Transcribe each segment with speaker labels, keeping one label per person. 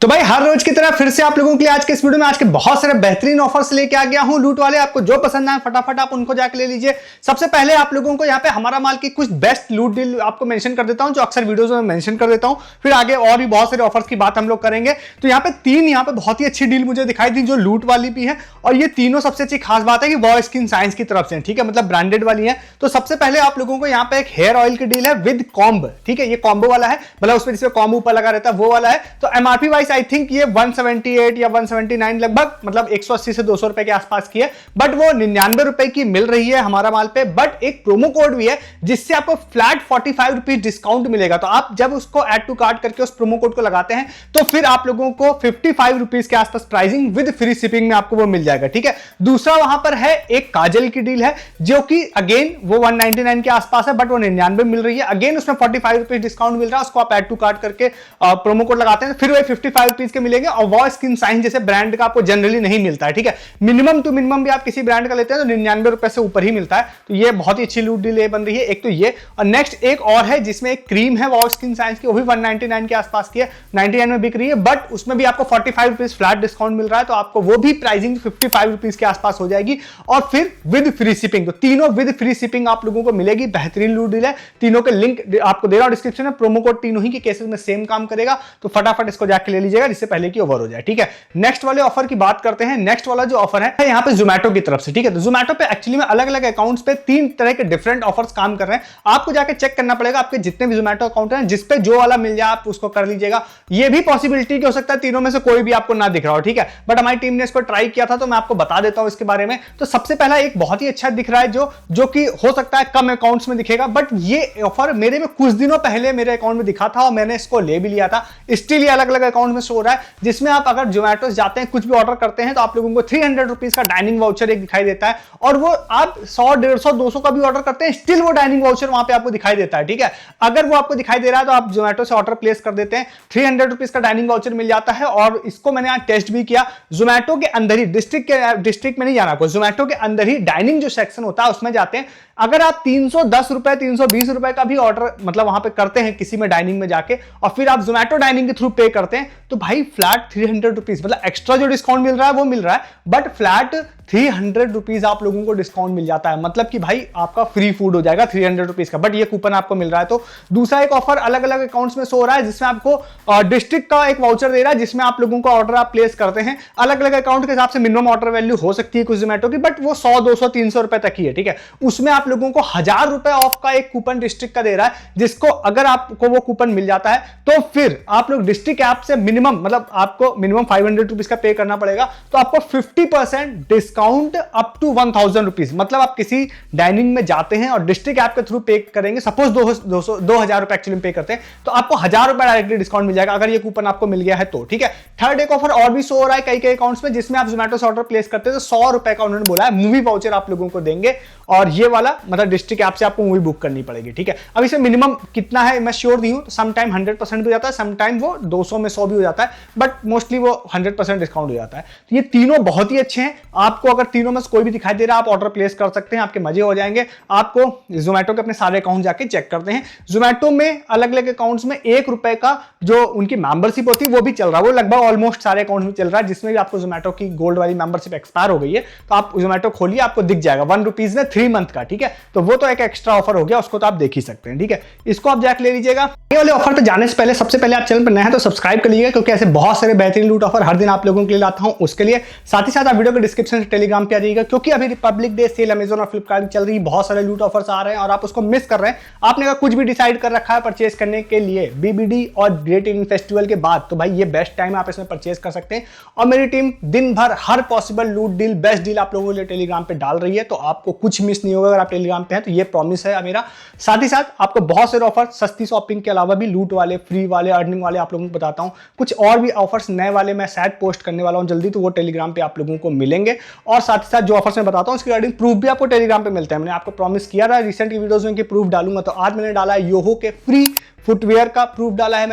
Speaker 1: तो भाई हर रोज की तरह फिर से आप लोगों के लिए आज के इस वीडियो में आज के बहुत सारे बेहतरीन ऑफर्स लेके आ गया हूं लूट वाले। आपको जो पसंद आए फटाफट आप उनको जाके ले लीजिए। सबसे पहले आप लोगों को यहाँ पे हमारा माल की कुछ बेस्ट लूट डील आपको मेंशन कर देता हूं, जो अक्सर वीडियोस में मेंशन कर देता हूं। फिर आगे और भी बहुत सारे ऑफर्स की बात हम लोग करेंगे। तो यहाँ पे तीन यहाँ पे बहुत ही अच्छी डील मुझे दिखाई दी जो लूट वाली भी है, और ये तीनों सबसे अच्छी खास बात है कि वॉ स्किन साइंस की तरफ से, ठीक है, मतलब ब्रांडेड वाली है। तो सबसे पहले आप लोगों को यहाँ पे एक हेयर ऑयल की डील है विद कॉम्ब, ठीक है, ये कॉम्बो वाला है, मतलब उसमें जिसमें कॉम्ब ऊपर लगा रहता है वो वाला है। तो एमआरपी वाइज आई थिंक ये 178 या 179 लगभग, मतलब 180 से 200 रुपए के आसपास की है, बट वो 99 रुपए की मिल रही है हमारा माल पे। बट एक प्रोमो कोड भी है जिससे आपको फ्लैट 45 रुपीज डिस्काउंट मिलेगा। तो आप जब उसको ऐड टू कार्ट करके उस प्रोमो कोड को लगाते हैं तो फिर आप लोगों को 55 रुपीज के आसपास प्राइसिंग विद फ्री शिपिंग में आपको वो मिल जाएगा, ठीक है। दूसरा वहां पर है एक काजल की डील है जो कि अगेन वो 199 के आसपास है, बट वो 99 मिल रही है। अगेन उसमें 45 रुपीज डिस्काउंट मिल रहा है, उसको आप ऐड टू कार्ट करके प्रोमो कोड लगाते हैं फिर वो 55 रुपीज के मिलेंगे। और वॉ स्किन साइंस जैसे ब्रांड का आपको जनरली नहीं मिलता है, ठीक है। मिनिमम टू मिनिमम भी आप किसी ब्रांड का लेते हैं तो 99 रुपए से ऊपर ही मिलता है। तो ये बहुत ही अच्छी लूट डील बन रही है। एक तो ये, और नेक्स्ट एक और है जिसमें एक क्रीम है वॉ स्किन साइंस की, वो भी 199 के आसपास की है, 99 में बिक रही है, बट उसमें भी आपको 45 रुपीज फ्लैट डिस्काउंट मिल रहा है। तो आपको वो भी प्राइसिंग 55 रुपीज के आसपास हो जाएगी, और फिर विद फ्री शिपिंग। तो तीनों विद फ्री शिपिंग आप लोगों को मिलेगी। बेहतरीन लूट डील है। तीनों के लिंक आपको दे रहा हूं डिस्क्रिप्शन में। प्रोमो कोड तीनों ही के केसेस में सेम काम करेगा, तो फटाफट इसको जाके ले लीजिएगा जिससे पहले की ओवर हो जाए, ठीक है। नेक्स्ट वाले ऑफर की बात करते हैं। नेक्स्ट वाला जो ऑफर है यहाँ पे जोमेटो की तरफ से, ठीक है। तो जोमेटो पे एक्चुअली में अलग अलग अकाउंट्स पे तीन तरह के डिफरेंट ऑफर्स काम कर रहे हैं। आपको जाके चेक करना पड़ेगा आपके जितने भी जोमेटो अकाउंट हैं, जिस पे जो वाला मिल जाए आप उसको कर लीजिएगा। ये भी पॉसिबिलिटी हो सकता है तीनों में से कोई भी आपको ना दिख रहा हो, ठीक है, बट हमारी टीम ने इसको ट्राई किया था तो मैं आपको बता देता हूं इसके बारे में। तो सबसे पहला एक बहुत ही अच्छा दिख रहा है जो कि हो सकता है कम अकाउंट्स में दिखेगा, बट ये ऑफर मेरे में कुछ दिनों पहले मेरे अकाउंट में दिखा था और मैंने इसको ले भी लिया था। स्टिल ये अलग अलग अकाउंट में शो हो रहा है, जिसमें आप अगर जोमेटो जाते हैं कुछ भी ऑर्डर करते हैं तो आप लोगों को 300 रुपीज का डाइनिंग वाउचर एक दिखाई देता है, और वो आप 100 150 200 का भी ऑर्डर करते हैं स्टिल वो डाइनिंग वाउचर वहां पे आपको दिखाई देता है, ठीक है। अगर वो आपको दिखाई दे रहा है तो आप जोमेटो से ऑर्डर प्लेस कर देते हैं, 300 रुपीज का डाइनिंग वाउचर मिल जाता है। और इसको मैंने यहाँ टेस्ट भी किया। जोमेटो के अंदर ही डिस्ट्रिक्ट में नहीं जाना आपको, जोमेटो के अंदर ही डाइनिंग जो सेक्शन होता है उसमें जाते हैं। अगर आप 310 रुपए 320 रुपए का भी ऑर्डर मतलब वहां पे करते हैं किसी में डाइनिंग में जाके, और फिर आप जोमेटो डाइनिंग के थ्रू पे करते हैं, तो भाई फ्लैट 300 रुपीज, मतलब एक्स्ट्रा जो डिस्काउंट मिल रहा है वो मिल रहा है, बट फ्लैट 300 रुपीज आप लोगों को डिस्काउंट मिल जाता है। मतलब कि भाई आपका फ्री फूड हो जाएगा 300 रुपीज का, बट ये कूपन आपको मिल रहा है। तो दूसरा एक ऑफर अलग अलग अकाउंट्स में शो हो रहा है जिसमें आपको डिस्ट्रिक्ट का एक वाउचर दे रहा है, जिसमें आप लोगों को ऑर्डर आप प्लेस करते हैं। अलग अलग अकाउंट के हिसाब से मिनिमम ऑर्डर वैल्यू हो सकती है कुछ जोमेटो की, बट वो 100 200 300 रुपए तक ही है, ठीक है। उसमें आप लोगों को 1000 रुपए ऑफ का एक कूपन डिस्ट्रिक्ट का दे रहा है, जिसको अगर आपको वो कूपन मिल जाता है तो फिर आप लोग डिस्ट्रिक्ट ऐप से मिनिमम, मतलब आपको मिनिमम 500 रुपीज का पे करना पड़ेगा, तो आपको 50% डिस्काउंट अप टू 1000 रुपीज। मतलब आप किसी डाइनिंग में जाते हैं और डिस्ट्रिक्ट ऐप के थ्रू पे करेंगे, सपोज 2000 रुपए एक्चुअली पे करते हैं, तो आपको 1000 रुपए डायरेक्टली डिस्काउंट मिल जाएगा अगर ये कूपन आपको मिल गया है तो, ठीक है। थर्ड एक ऑफर और भी शो हो रहा है कई कई अकाउंट्स में, जिसमें आप जोमेटो से ऑर्डर प्लेस करते हैं तो 100 रुपए का उन्होंने बोला है मूवी वाउचर आप लोगों को देंगे, और ये वाला मतलब डिस्ट्रिक्ट ऐप से आपको मूवी बुक करनी पड़ेगी, ठीक है। अब इसे मिनिमम कितना है मैं श्योर नहीं हूं, तो सम टाइम 100% भी हो जाता है, सम टाइम वो 200 में 100 भी हो जाता है, बट मोस्टली वो 100% डिस्काउंट हो जाता है। तो ये तीनों बहुत ही अच्छे हैं। आपको अगर तीनों में से कोई भी दिखाई दे रहा है आप ऑर्डर प्लेस कर सकते हैं, आपके मजे हो जाएंगे। आपको जोमेटो के अपने सारे अकाउंट जाके चेक करते हैं। जोमेटो में अलग अलग अकाउंट्स में 1 रुपए का जो उनकी मेंबरशिप होती है वो भी चल रहा है, वो लगभग ऑलमोस्ट सारे अकाउंट में चल रहा है, जिसमें भी आपको जोमेटो की गोल्ड वाली मेंबरशिप एक्सपायर हो गई है तो आप जोमेटो खोलिए, आपको दिख जाएगा 1 रुपीज में 3 मंथ का, ठीक है। तो वो तो एक एक्स्ट्रा ऑफर हो गया, उसको तो आप देख ही सकते हैं, ठीक है। इसको आप जाके ले लीजिएगा। ये वाले ऑफर पे जाने से पहले सबसे पहले आप चैनल पर नए हैं तो सब्सक्राइब कर लीजिएगा, क्योंकि ऐसे बहुत सारे बेहतरीन लूट ऑफर हर दिन आप लोगों के लिए लाता हूं उसके लिए। साथ ही साथ आप वीडियो के डिस्क्रिप्शन से टेलीग्राम पे आ जाइएगा, क्योंकि अभी रिपब्लिक डे सेल अमेजन और फ्लिपकार्ट चल रही है, बहुत सारे लूट ऑफर्स आ रहे हैं और आप उसको मिस कर रहे हैं। आपने अगर कुछ भी डिसाइड कर रखा है परचेज करने के लिए बीबीडी और ग्रेट इंडियन फेस्टिवल के बाद, तो भाई ये बेस्ट टाइम है, आप इसमें परचेज कर सकते हैं। और मेरी टीम दिन भर हर पॉसिबल लूट डील बेस्ट डील आप लोगों के लिए टेलीग्राम पे डाल रही है, तो आपको कुछ मिस नहीं होगा अगर आप टेलीग्राम पे हैं, तो ये प्रॉमिस है मेरा। साथ ही साथ आपको बहुत सारे ऑफर सस्ती शॉपिंग के अलावा भी लूट वाले, फ्री वाले, अर्निंग वाले आप लोगों को बताता हूं। कुछ और भी ऑफर्स नए वाले मैं शायद पोस्ट करने वाला हूं जल्दी, तो वो टेलीग्राम पे आप लोगों को मिलेंगे। और साथ ही साथ जो ऑफर्स मैं बताता हूं उसके रिगार्डिंग प्रूफ भी आपको टेलीग्राम पे मिलता है। मैंने आपको प्रॉमिस किया था रिसेंट वीडियोस में कि प्रूफ डालूंगा, तो आज मैंने डाला है योहो के फ्री फुटवेयर का प्रूफ डाला है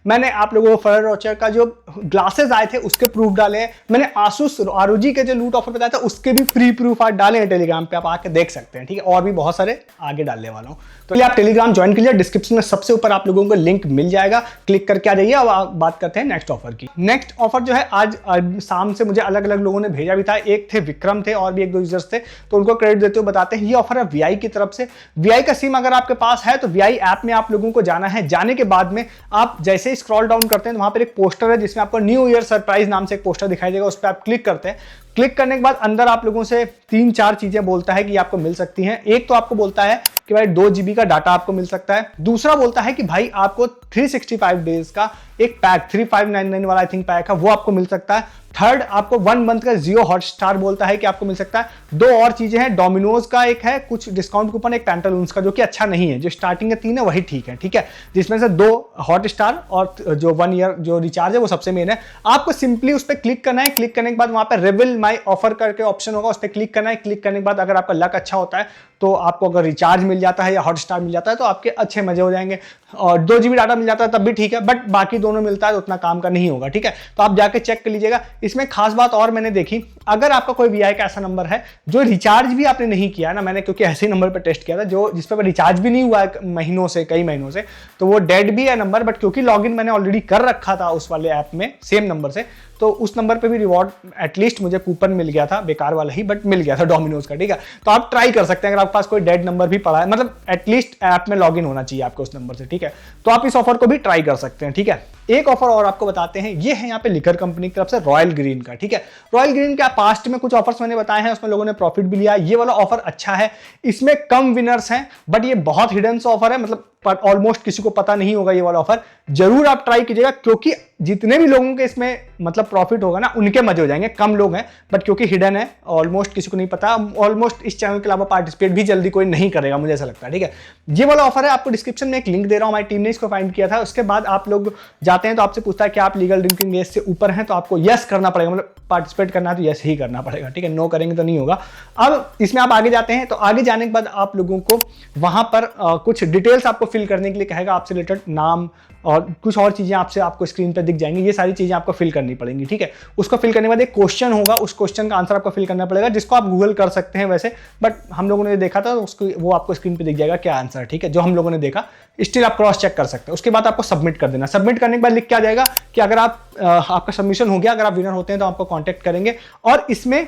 Speaker 1: मैंने आप लोगों को फर्र रोचर का जो ग्लासेस आए थे उसके प्रूफ डाले हैं, मैंने आसूस ROG के जो लूट ऑफर बताया था उसके भी फ्री प्रूफ आज डाले हैं टेलीग्राम पे, आप आके देख सकते हैं, ठीक है। और भी बहुत सारे आगे डालने वाला हूँ, तो ये आप टेलीग्राम ज्वाइन कीजिए, डिस्क्रिप्शन में सबसे ऊपर आप लोगों को लिंक मिल जाएगा, क्लिक करके आ जाइए। अब बात करते हैं नेक्स्ट ऑफर की। नेक्स्ट ऑफर जो है आज शाम से मुझे अलग अलग लोगों ने भेजा भी था, एक थे विक्रम थे और भी एक दो यूजर्स थे, तो उनको क्रेडिट देते हुए बताते हैं ये ऑफर है VI की तरफ से। VI का सिम अगर आपके पास है तो VI ऐप में आप लोगों को जाना है, जाने के बाद में आप जैसे ही स्क्रॉल डाउन करते हैं तो वहां पर एक पोस्टर है जिसमें आपको न्यू ईयर सरप्राइज नाम से एक पोस्टर दिखाई देगा, उस पर आप क्लिक करते हैं। क्लिक करने के बाद अंदर आप लोगों से 3-4 चीजें बोलता है कि आपको मिल सकती हैं। एक तो आपको बोलता है कि भाई 2 GB का डाटा आपको मिल सकता है, दूसरा बोलता है कि भाई आपको 365 डेज का एक पैक 3599 वाला आई थिंक पैक है वो आपको मिल सकता है। थर्ड आपको 1 मंथ का जियो हॉटस्टार बोलता है कि आपको मिल सकता है। 2 और चीजें हैं, डोमिनोज का एक है कुछ डिस्काउंट कूपन, एक पैंटालून्स का जो कि अच्छा नहीं है, जो स्टार्टिंग के 3 है वही ठीक है, ठीक है, जिसमें से 2 हॉटस्टार और जो 1 ईयर जो रिचार्ज है वो सबसे मेन है। आपको सिंपली उस पर क्लिक करना है, क्लिक करने के बाद वहां पर रिवील माई ऑफर करके ऑप्शन होगा, उस पर क्लिक करना है। क्लिक करने के बाद अगर आपका लक अच्छा होता है तो आपको अगर रिचार्ज मिल जाता है या हॉटस्टार मिल जाता है तो आपके अच्छे मजे हो जाएंगे, और 2 GB डाटा मिल जाता है तब भी ठीक है, बट बाकी दोनों मिलता है तो उतना काम का नहीं होगा, ठीक है। तो आप जाके चेक कर लीजिएगा। इसमें खास बात और मैंने देखी, अगर आपका कोई VI का ऐसा नंबर है जो रिचार्ज भी आपने नहीं किया ना, मैंने क्योंकि ऐसे ही नंबर पर टेस्ट किया था जो जिस पर रिचार्ज भी नहीं हुआ है महीनों से, कई महीनों से, तो वो डेड भी है नंबर, बट क्योंकि लॉगिन मैंने ऑलरेडी कर रखा था उस वाले ऐप में सेम नंबर से, तो उस नंबर पे भी रिवॉर्ड एटलीस्ट मुझे कूपन मिल गया था, बेकार वाला ही बट मिल गया था डोमिनोज का, ठीक है। तो आप ट्राई कर सकते हैं अगर आपके पास कोई डेड नंबर भी पड़ा है, मतलब एटलीस्ट ऐप में लॉगिन होना चाहिए आपको उस नंबर से, ठीक है। तो आप इस ऑफर को भी ट्राई कर सकते हैं, ठीक है। एक ऑफर और आपको बताते हैं, ये है यहाँ पे लिकर कंपनी की तरफ से रॉयल ग्रीन का, ठीक है। रॉयल ग्रीन का पास्ट में कुछ ऑफर्स मैंने बताए हैं, उसमें लोगों ने प्रॉफिट भी लिया। ये वाला ऑफर अच्छा है, इसमें कम विनर्स हैं बट ये बहुत हिडन सा ऑफर है, मतलब ऑलमोस्ट किसी को पता नहीं होगा ये वाला ऑफर। जरूर आप ट्राई कीजिएगा क्योंकि जितने भी लोगों के इसमें मतलब प्रॉफिट होगा ना उनके मजे हो जाएंगे। कम लोग हैं बट क्योंकि हिडन है, ऑलमोस्ट किसी को नहीं पता, ऑलमोस्ट इस चैनल के अलावा पार्टिसिपेट भी जल्दी कोई नहीं करेगा, मुझे ऐसा लगता है, ठीक है। ये वाला ऑफर है, आपको डिस्क्रिप्शन में एक लिंक दे रहा हूं, हमारी टीम ने इसको फाइंड किया था। उसके बाद आप लोग जाते हैं तो आपसे पूछता है कि आप लीगल ड्रिंकिंग एज से ऊपर हैं, तो आपको यस करना पड़ेगा, मतलब पार्टिसिपेट करना है तो यस ही करना पड़ेगा, ठीक है, नो करेंगे तो नहीं होगा। अब इसमें आप आगे जाते हैं तो आगे जाने के बाद आप लोगों को वहां पर कुछ डिटेल्स आपको फिल करने के लिए कहेगा, आपसे रिलेटेड नाम और कुछ और चीजें आपको स्क्रीन पर दिख जाएंगी, ये सारी चीजें आपको फिल करनी पड़ेंगी, ठीक है। उसको फिल करने के बाद एक क्वेश्चन होगा, उस क्वेश्चन का आंसर आपको फिल करना पड़ेगा, जिसको आप गूगल कर सकते हैं वैसे, बट हम लोगों ने देखा था उसको, वो आपको स्क्रीन पे दिख जाएगा क्या आंसर, ठीक है, जो हम लोगों ने देखा। स्टिल आप क्रॉस चेक कर सकते हैं। उसके बाद आपको सबमिट कर देना। सबमिट करने के बाद लिख के आ जाएगा कि अगर आपका सबमिशन हो गया, अगर आप विनर होते हैं तो आपको कांटेक्ट करेंगे। और इसमें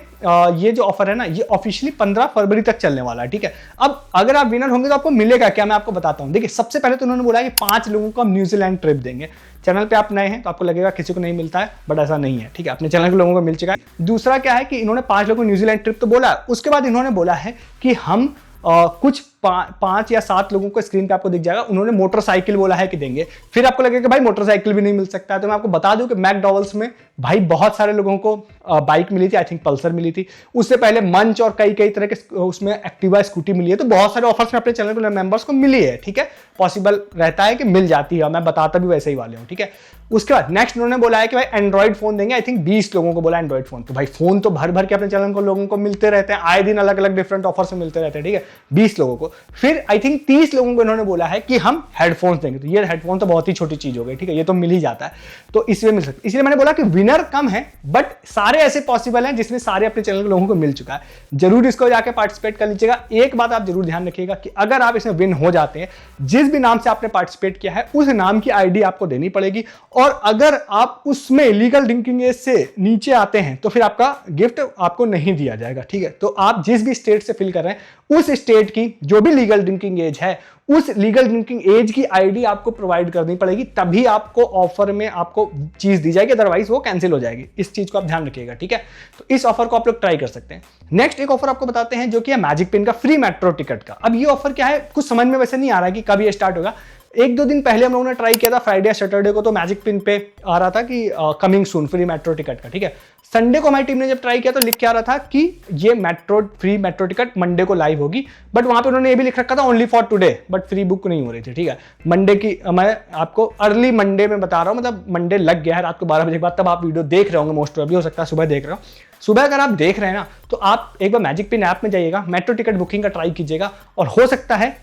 Speaker 1: ये जो ऑफर है ना, ये ऑफिशियली 15 फरवरी तक चलने वाला है, ठीक है। अब अगर आप विनर होंगे तो आपको मिलेगा क्या, मैं आपको बताता हूं। देखिए, सबसे पहले तो उन्होंने बोला है कि 5 लोगों को हम न्यूजीलैंड ट्रिप देंगे। चैनल पे आप नए हैं तो आपको लगेगा किसी को नहीं मिलता है, बट ऐसा नहीं है, ठीक है, अपने चैनल के लोगों को मिल चुका है। दूसरा क्या है कि इन्होंने 5 लोगों को न्यूजीलैंड ट्रिप तो बोला, उसके बाद इन्होंने बोला है कि हम कुछ 5 या 7 लोगों को स्क्रीन पे आपको दिख जाएगा, उन्होंने मोटरसाइकिल बोला है कि देंगे। फिर आपको लगेगा कि भाई मोटरसाइकिल भी नहीं मिल सकता है, तो मैं आपको बता दूं कि मैकडॉवेल्स में भाई बहुत सारे लोगों को बाइक मिली थी, आई थिंक पल्सर मिली थी, उससे पहले मंच और कई तरह के उसमें एक्टिवा स्कूटी मिली है। तो बहुत सारे ऑफर्स में अपने चैनल के मेंबर्स को मिली है, ठीक है, पॉसिबल रहता है कि मिल जाती है, मैं बताता भी वैसे ही वाले हूँ, ठीक है। उसके बाद नेक्स्ट उन्होंने बोला है कि भाई एंड्रॉइड फोन देंगे, आई थिंक 20 लोगों को बोला एंड्रॉइड फोन। तो भाई फोन तो भर भर के अपने चैनल को लोगों को मिलते रहते हैं, आए दिन अलग अलग डिफरेंट ऑफर्स में मिलते रहते हैं, ठीक है, 20 लोगों को। फिर आई थिंक 30 लोगों को इन्होंने बोला है कि हम हेडफोन्स देंगे। तो ये हेडफोन तो बहुत ही छोटी चीज हो गई, ठीक है, ये तो मिल ही जाता है, तो इसलिए मिल सकता है। इसलिए मैंने बोला कि विनर कम है बट सारे ऐसे पॉसिबल हैं जिसमें सारे अपने चैनल के लोगों को मिल चुका है। जरूर इसको जाके पार्टिसिपेट कर लीजिएगा। एक बात आप जरूर ध्यान रखिएगा कि अगर आप इसमें विन हो जाते हैं, जिस भी नाम से आपने पार्टिसिपेट किया है उस नाम की आईडी आपको देनी पड़ेगी, और अगर आप उसमें लीगल ड्रिंकिंग एज से नीचे आते हैं तो फिर आपका गिफ्ट आपको नहीं दिया जाएगा, ठीक है। तो आप जिस भी स्टेट से फिल कर रहे हैं उस स्टेट की जो भी लीगल ड्रिंकिंग एज है, उस लीगल ड्रिंकिंग एज की आईडी आपको प्रोवाइड करनी पड़ेगी, तभी आपको ऑफर में आपको चीज दी जाएगी, अदरवाइज वो कैंसिल हो जाएगी। इस चीज को आप ध्यान रखिएगा, ठीक है। तो इस ऑफर को आप लोग ट्राई कर सकते हैं। नेक्स्ट एक ऑफर आपको बताते हैं जो कि है मैजिक पिन का फ्री मेट्रो टिकट का। अब ये ऑफर क्या है, कुछ समझ में वैसे नहीं आ रहा है कि कब ये स्टार्ट होगा। 1-2 दिन पहले हम लोगों ने ट्राई किया था, फ्राइडे या सैटरडे को, तो मैजिक पिन पे आ रहा था कि coming soon free metro ticket का, ठीक है। संडे को हमारी टीम ने जब ट्राई किया तो लिख के आ रहा था कि ये फ्री मेट्रो टिकट मंडे को लाइव होगी, बट वहां पे उन्होंने ये भी लिख रखा था only for today, but free book नहीं हो रही थी, ठीक है। मंडे की मैं आपको अर्ली मंडे में बता रहा हूं, मतलब मंडे लग गया है रात को 12 बजे के बाद, तब आप वीडियो देख रहे होंगे मोस्ट, अभी हो सकता है सुबह देख रहे हो, सुबह अगर आप देख रहे हैं ना, तो आप एक बार मैजिक पिन ऐप में जाइएगा, मेट्रो टिकट बुकिंग का ट्राई कीजिएगा, और हो सकता है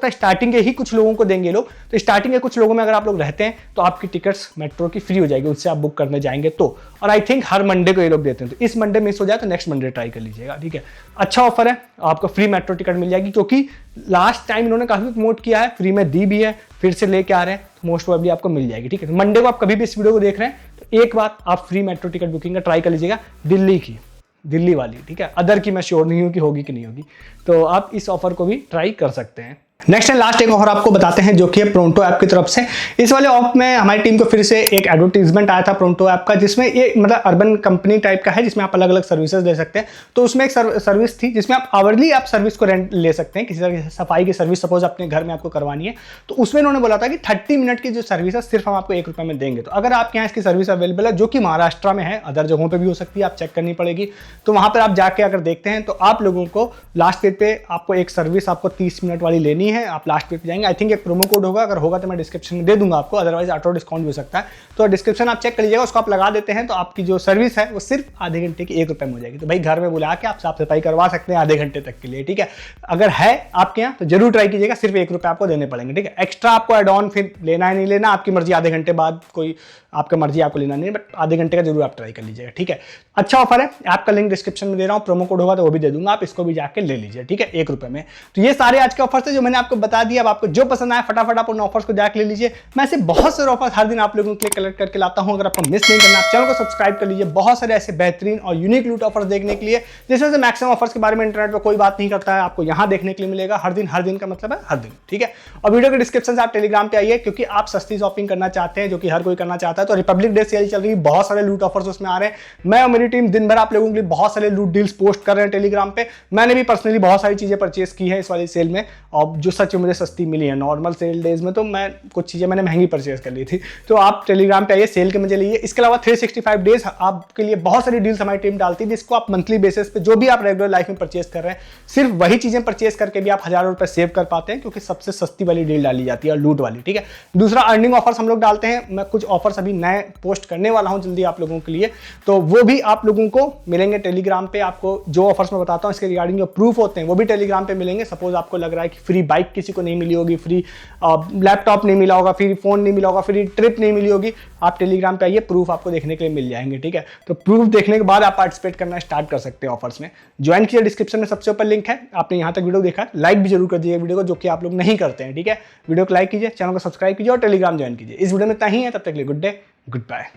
Speaker 1: स्टार्टिंग के ही कुछ लोगों को देंगे लोग, तो स्टार्टिंग के कुछ लोगों में अगर आप लोग रहते हैं तो आपकी टिकट्स मेट्रो की फ्री हो जाएगी, उससे आप बुक करने जाएंगे तो। और आई थिंक हर मंडे को ये लोग देते हैं, तो इस मंडे मिस हो जाए तो नेक्स्ट मंडे ट्राई कर लीजिएगा, ठीक है। अच्छा ऑफर है, आपको फ्री मेट्रो टिकट मिल जाएगी, क्योंकि लास्ट टाइम इन्होंने काफी प्रमोट किया है, फ्री में दी भी है, फिर से लेके आ रहे हैं, तो मोस्ट प्रोबेबली आपको मिल जाएगी, ठीक है। मंडे को आप कभी भी इस वीडियो को देख रहे हैं तो एक बार आप फ्री मेट्रो टिकट बुकिंग का ट्राई कर लीजिएगा, दिल्ली वाली, ठीक है। अदर की मैं श्योर नहीं हूं कि होगी कि नहीं होगी, तो आप इस ऑफर को भी ट्राई कर सकते हैं। नेक्स्ट एंड लास्ट एक ऑफर आपको बताते हैं, जो कि है प्रोंटो ऐप की तरफ से। इस वाले ऑफ में हमारी टीम को फिर से एक एडवर्टीजमेंट आया था प्रोंटो ऐप का, जिसमें ये मतलब अर्बन कंपनी टाइप का है, जिसमें आप अलग अलग सर्विसेज ले सकते हैं। तो उसमें एक सर्विस थी जिसमें आप आवरली आप सर्विस को रेंट ले सकते हैं, किसी तरह की सफाई की सर्विस सपोज अपने घर में आपको करवानी है, तो उसमें उन्होंने बोला था कि 30 मिनट की जो सर्विस है सिर्फ हम आपको ₹1 में देंगे। तो अगर आपके यहाँ इसकी सर्विस अवेलेबल है, जो कि महाराष्ट्र में है, अदर जगहों पर भी हो सकती है, आप चेक करनी पड़ेगी, तो वहां पर आप जाके अगर देखते हैं तो आप लोगों को लास्ट पेज पे आपको एक सर्विस आपको 30 मिनट वाली लेनी है, आप लास्ट पेज जाएंगे। आई थिंक एक प्रोमो कोड होगा, अगर होगा तो मैं डिस्क्रिप्शन में दे दूंगा आपको, अदरवाइज ऑटो डिस्काउंट भी हो सकता है, तो डिस्क्रिप्शन आप चेक कर लीजिएगा, उसको आप लगा देते हैं तो आपकी जो सर्विस है वो सिर्फ आधे घंटे की ₹1 में हो जाएगी। तो भाई घर में बुला के आप साफ सफाई करवा सकते हैं आधे घंटे तक के लिए, ठीक है। अगर है आपके यहाँ तो जरूर ट्राई कीजिएगा, सिर्फ ₹1 आपको देने पड़ेंगे, ठीक है। एक्स्ट्रा आपको एड ऑन फिर लेना है नहीं लेना, आपकी मर्जी, आधे घंटे बाद कोई आपका मर्जी, आपको लेना नहीं, बट आधे घंटे का जरूर आप ट्राई कर लीजिएगा, ठीक है। अच्छा ऑफर है, ऐप का लिंक डिस्क्रिप्शन में दे रहा हूँ, प्रोमो कोड होगा तो वो भी दे दूंगा, आप इसको भी जाके ले लीजिए, ठीक है, ₹1 में। तो ये सारे आज के ऑफर्स थे जो मैंने आपको बता दिया। अब आपको जो पसंद आया फटाफट आप उन ऑफर्स को जाके ले लीजिए। मैं ऐसे बहुत सारे ऑफर्स हर दिन आप लोगों के लिए कलेक्ट करके लाता हूं, अगर आपको मिस नहीं करना, आप चैनल को सब्सक्राइब कर लीजिए। बहुत सारे ऐसे बेहतरीन और यूनिक लूट ऑफर्स देखने के लिए, जिसमें से मैक्सिमम ऑफर्स के बारे में इंटरनेट पर कोई बात नहीं करता है, आपको यहाँ देखने के लिए मिलेगा। हर दिन का मतलब है हर दिन, ठीक है। और वीडियो के डिस्क्रिप्शन से आप टेलीग्राम पे आइए, क्योंकि आप सस्ती शॉपिंग करना चाहते हैं, जो कि हर कोई करना चाहता है। तो रिपब्लिक डे सेल चल रही है, बहुत सारे लूट ऑफर्स उसमें आ रहे हैं। मैं और मेरी टीम दिन भर आप लोगों के लिए बहुत सारे लूट डील्स पोस्ट कर रहे हैं टेलीग्राम पे। मैंने भी पर्सनली बहुत सारी चीजें परचेस की है इस वाली सेल में, और जो सच में मुझे सस्ती मिली है। नॉर्मल सेल डेज में तो मैं कुछ चीजें मैंने महंगी परचेस कर ली थी। तो आप टेलीग्राम पे आइए, सेल के मजे लीजिए। इसके अलावा 365 डेज आपके लिए बहुत सारी डील्स हमारी टीम डालती है, जिसको आप मंथली बेसिस पे जो भी आप रेगुलर लाइफ में परचेस कर रहे हैं, सिर्फ वही चीजें परचेस करके भी आप हजारों रुपए सेव कर पाते हैं, क्योंकि सबसे सस्ती वाली डील डाली जाती है, लूट वाली, ठीक है। दूसरा, अर्निंग ऑफर्स हम लोग डालते हैं। मैं कुछ ऑफर्स अभी नए पोस्ट करने वाला हूं जल्दी आप लोगों के लिए, तो वो भी आप लोगों को मिलेंगे टेलीग्राम पे। आपको जो ऑफर्स मैं बताता हूं इसके रिगार्डिंग जो प्रूफ होते हैं वो भी टेलीग्राम पे मिलेंगे। सपोज आपको लग रहा है कि फ्री बाइक किसी को नहीं मिली होगी, फ्री लैपटॉप नहीं मिला होगा, फ्री फोन नहीं मिला होगा, फ्री ट्रिप नहीं मिली होगी, आप टेलीग्राम पे आइए, प्रूफ आपको देखने के लिए मिल जाएंगे, ठीक है। तो प्रूफ देखने के बाद आप पार्टिसिपेट करना स्टार्ट कर सकते हैं ऑफर्स में। ज्वाइन कीजिए, डिस्क्रिप्शन में सबसे ऊपर लिंक है। आपने यहाँ तक वीडियो देखा, लाइक भी जरूर कर दीजिए वीडियो को, जो कि आप लोग नहीं करते हैं, ठीक है। वीडियो को लाइक कीजिए, चैनल को सब्सक्राइब कीजिए और टेलीग्राम ज्वाइन कीजिए। इस वीडियो में इतना ही है, तब तक के लिए गुड डे, गुड बाय।